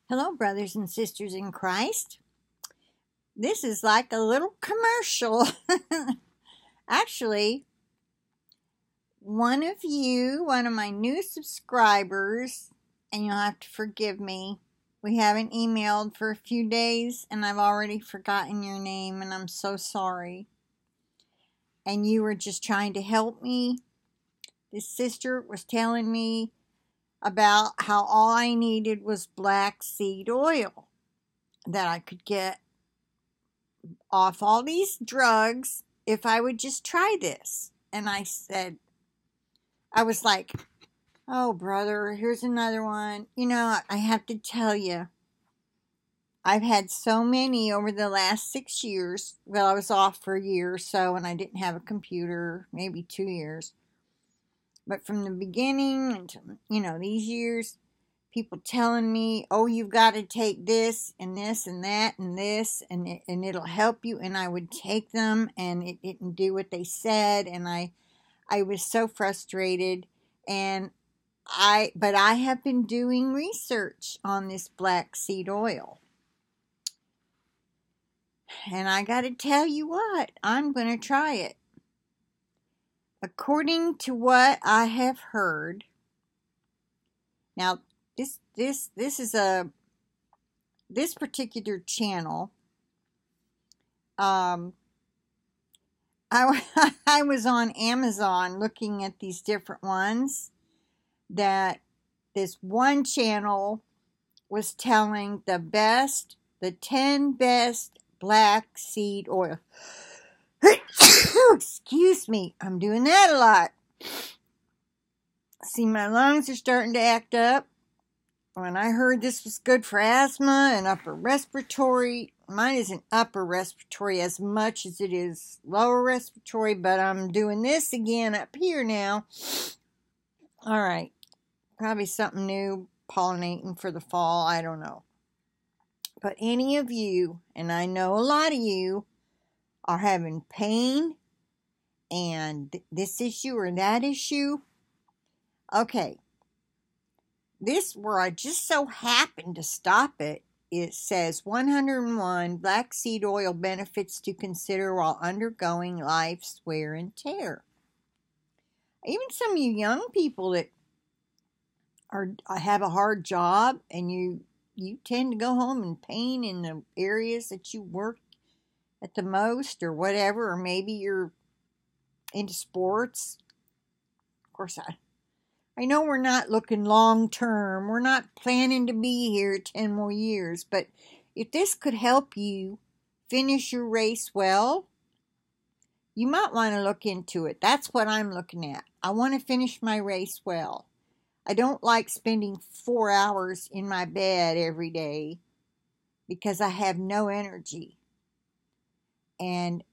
Hello, brothers and sisters in Christ. This is like a little commercial. Actually, one of my new subscribers, and you'll have to forgive me, we haven't emailed for a few days, and I've already forgotten your name, and I'm so sorry. And you were just trying to help me. This sister was telling me about how all I needed was black seed oil that I could get off all these drugs if I would just try this. And I was like, oh, brother, here's another one. I have to tell you, I've had so many over the last 6 years. Well, I was off for a year or so and I didn't have a computer, maybe 2 years. But from the beginning until, these years, people telling me, oh, you've got to take this and this and that and this and it'll help you. And I would take them and it didn't do what they said. And I was so frustrated. But I have been doing research on this black seed oil. And I got to tell you what, I'm going to try it. According to what I have heard, now this particular channel, I I was on Amazon looking at these different ones that this one channel was telling the 10 best black seed oil. Excuse me, I'm doing that a lot. See, my lungs are starting to act up. When I heard this was good for asthma and upper respiratory, mine isn't upper respiratory as much as it is lower respiratory, but I'm doing this again up here now. All right, probably something new, pollinating for the fall, I don't know. But any of you, and I know a lot of you, are having pain and this issue or that issue. Okay, this where I just so happened to stop it. It says 101 black seed oil benefits to consider while undergoing life's wear and tear. Even some of you young people that have a hard job and you tend to go home in pain in the areas that you work at the most or whatever, or maybe you're into sports. Of course, I know we're not looking long term. We're not planning to be here 10 more years. But if this could help you finish your race well, you might want to look into it. That's what I'm looking at. I want to finish my race well. I don't like spending 4 hours in my bed every day because I have no energy. And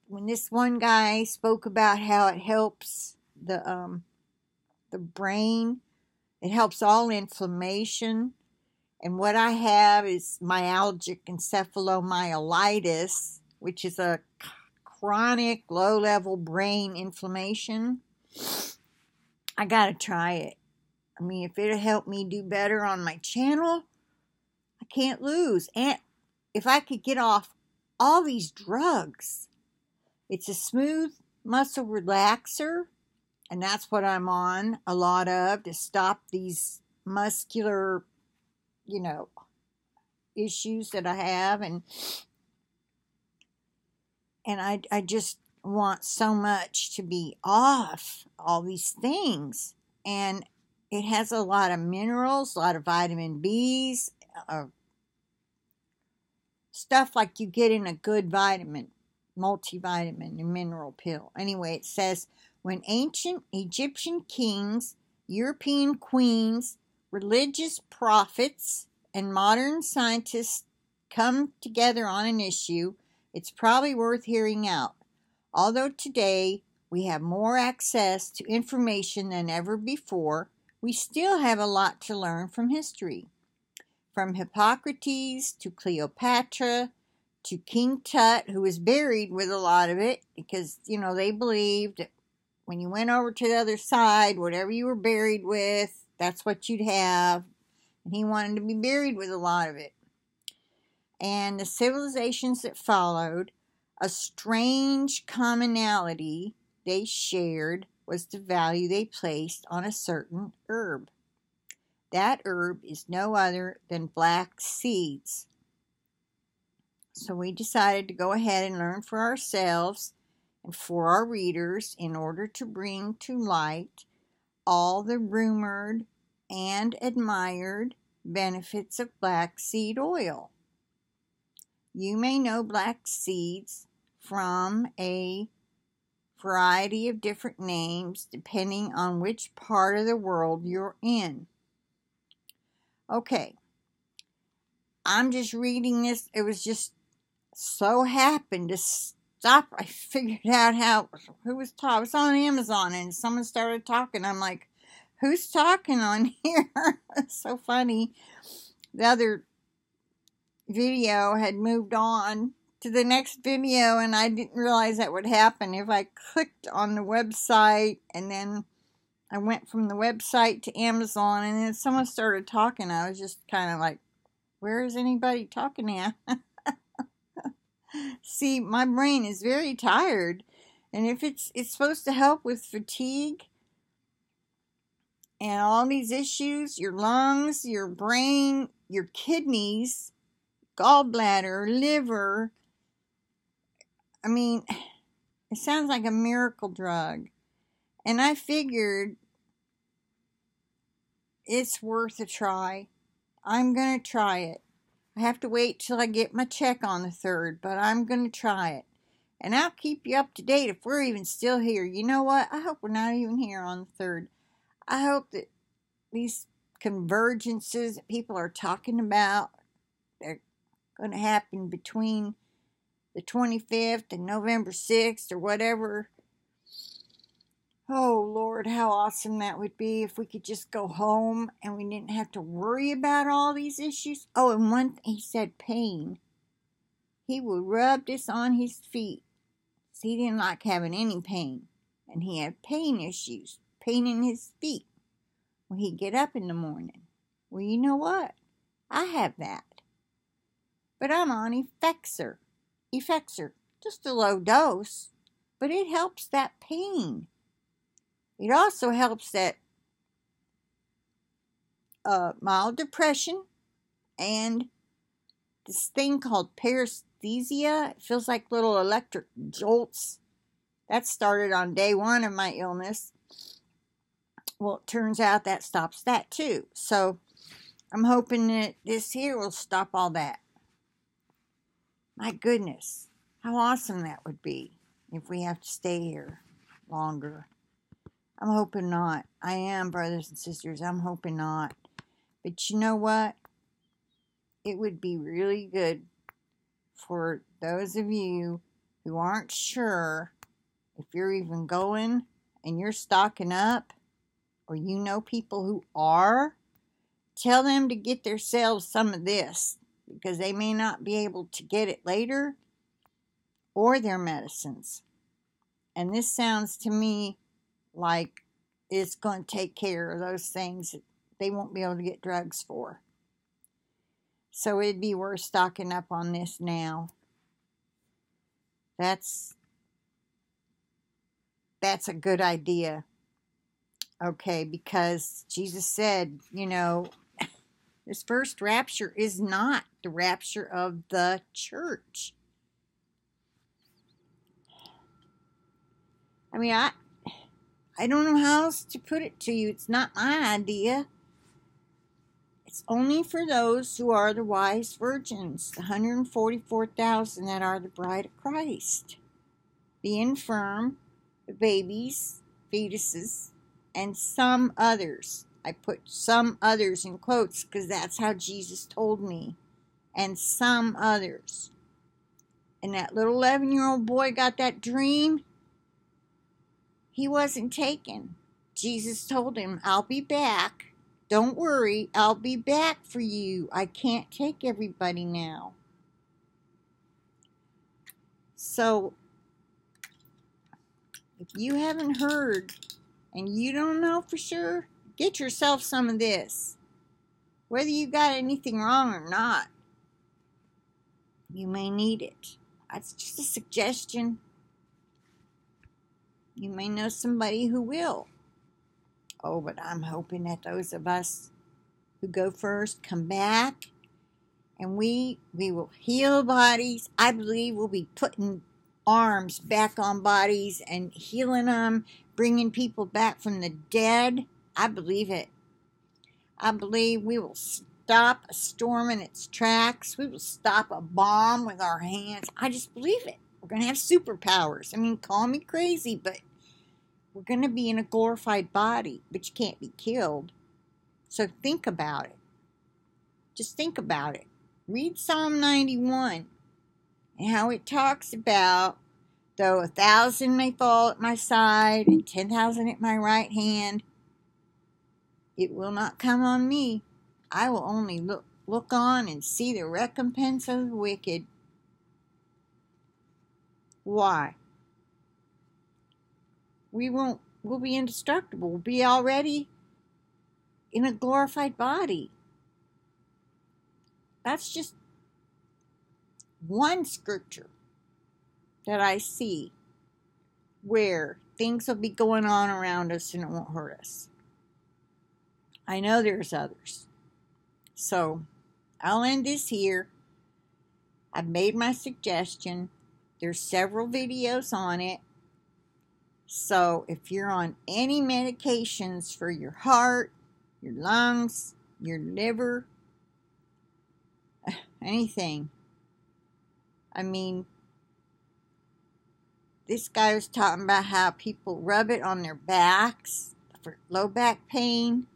when this one guy spoke about how it helps the brain, it helps all inflammation, and what I have is myalgic encephalomyelitis, which is a chronic low-level brain inflammation. I gotta try it. I mean, if it'll help me do better on my channel, I can't lose. And if I could get off all these drugs, it's a smooth muscle relaxer. And that's what I'm on a lot of to stop these muscular, issues that I have. And I just want so much to be off all these things. And it has a lot of minerals, a lot of vitamin Bs, stuff like you get in a good vitamin, multivitamin and mineral pill. Anyway, it says, when ancient Egyptian kings, European queens, religious prophets, and modern scientists come together on an issue, it's probably worth hearing out. Although today we have more access to information than ever before, we still have a lot to learn from history. From Hippocrates to Cleopatra to King Tut, who was buried with a lot of it because, they believed that when you went over to the other side, whatever you were buried with, that's what you'd have. and he wanted to be buried with a lot of it. And the civilizations that followed, a strange commonality they shared was the value they placed on a certain herb. That herb is no other than black seeds. So we decided to go ahead and learn for ourselves and for our readers in order to bring to light all the rumored and admired benefits of black seed oil. You may know black seeds from a variety of different names depending on which part of the world you're in. Okay, I'm just reading this. It was just so happened to stop. I figured out who was talking. I was on Amazon and someone started talking. I'm like, who's talking on here? It's so funny. The other video had moved on to the next video, and I didn't realize that would happen if I clicked on the website and then I went from the website to Amazon, and then someone started talking. I was just kind of like, where is anybody talking at? See, my brain is very tired, and if it's supposed to help with fatigue and all these issues, your lungs, your brain, your kidneys, gallbladder, liver, I mean, it sounds like a miracle drug. And I figured it's worth a try. I'm going to try it. I have to wait till I get my check on the 3rd, but I'm going to try it. And I'll keep you up to date if we're even still here. You know what? I hope we're not even here on the 3rd. I hope that these convergences that people are talking about, they're going to happen between the 25th and November 6th or whatever. Oh, Lord, how awesome that would be if we could just go home and we didn't have to worry about all these issues. Oh, and one thing, he said pain. He would rub this on his feet. So he didn't like having any pain. And he had pain issues, pain in his feet when he'd get up in the morning. Well, you know what? I have that. But I'm on Effexor. Just a low dose, but it helps that pain. It also helps that mild depression and this thing called paresthesia. It feels like little electric jolts. That started on day 1 of my illness. Well, it turns out that stops that too. So I'm hoping that this here will stop all that. My goodness, how awesome that would be if we have to stay here longer. I'm hoping not. I am, brothers and sisters. I'm hoping not. But you know what? It would be really good for those of you who aren't sure if you're even going and you're stocking up, or you know people who are, tell them to get themselves some of this, because they may not be able to get it later, or their medicines. And this sounds to me like it's going to take care of those things that they won't be able to get drugs for. So it'd be worth stocking up on this now. That's a good idea. Okay, because Jesus said, you know, this first rapture is not the rapture of the church. I mean, I don't know how else to put it to you. It's not my idea. It's only for those who are the wise virgins, the 144,000 that are the bride of Christ, the infirm, the babies, fetuses, and some others. I put some others in quotes because that's how Jesus told me. And some others. And that little 11-year-old boy got that dream. He wasn't taken. Jesus told him, I'll be back. Don't worry, I'll be back for you. I can't take everybody now. So, if you haven't heard and you don't know for sure, get yourself some of this. Whether you got anything wrong or not, you may need it. That's just a suggestion. You may know somebody who will. Oh, but I'm hoping that those of us who go first come back, and we will heal bodies. I believe we'll be putting arms back on bodies and healing them, bringing people back from the dead. I believe it. I believe we will stop a storm in its tracks. We will stop a bomb with our hands. I just believe it. We're going to have superpowers. I mean, call me crazy, but we're going to be in a glorified body, but you can't be killed. So think about it. Just think about it. Read Psalm 91 and how it talks about, though 1,000 may fall at my side and 10,000 at my right hand, it will not come on me. I will only look on and see the recompense of the wicked. Why? We'll be indestructible. We'll be already in a glorified body. That's just one scripture that I see where things will be going on around us and it won't hurt us. I know there's others. So I'll end this here. I've made my suggestion. There's several videos on it. So if you're on any medications for your heart, your lungs, your liver, anything. I mean, this guy was talking about how people rub it on their backs for low back pain.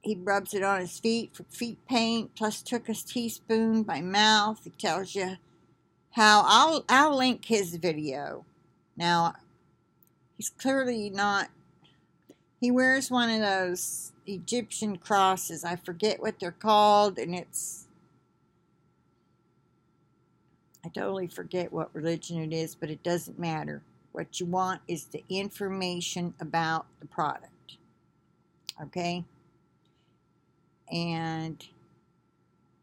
He rubs it on his feet for feet pain, plus took a teaspoon by mouth. He tells you how. I'll link his video. Now, he's clearly not, he wears one of those Egyptian crosses. I forget what they're called, and I totally forget what religion it is, but it doesn't matter. What you want is the information about the product. Okay? And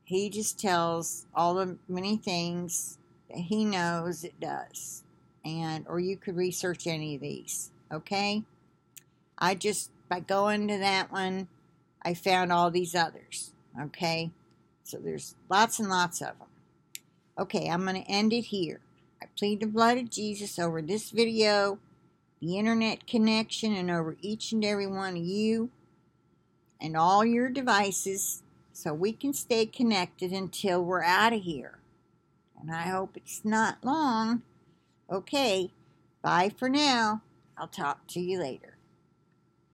he just tells all the many things that he knows it does. Or you could research any of these. Okay? By going to that one, I found all these others. Okay? So there's lots and lots of them. Okay, I'm going to end it here. I plead the blood of Jesus over this video, the internet connection, and over each and every one of you and all your devices, so we can stay connected until we're out of here. And I hope it's not long. Okay, bye for now. I'll talk to you later.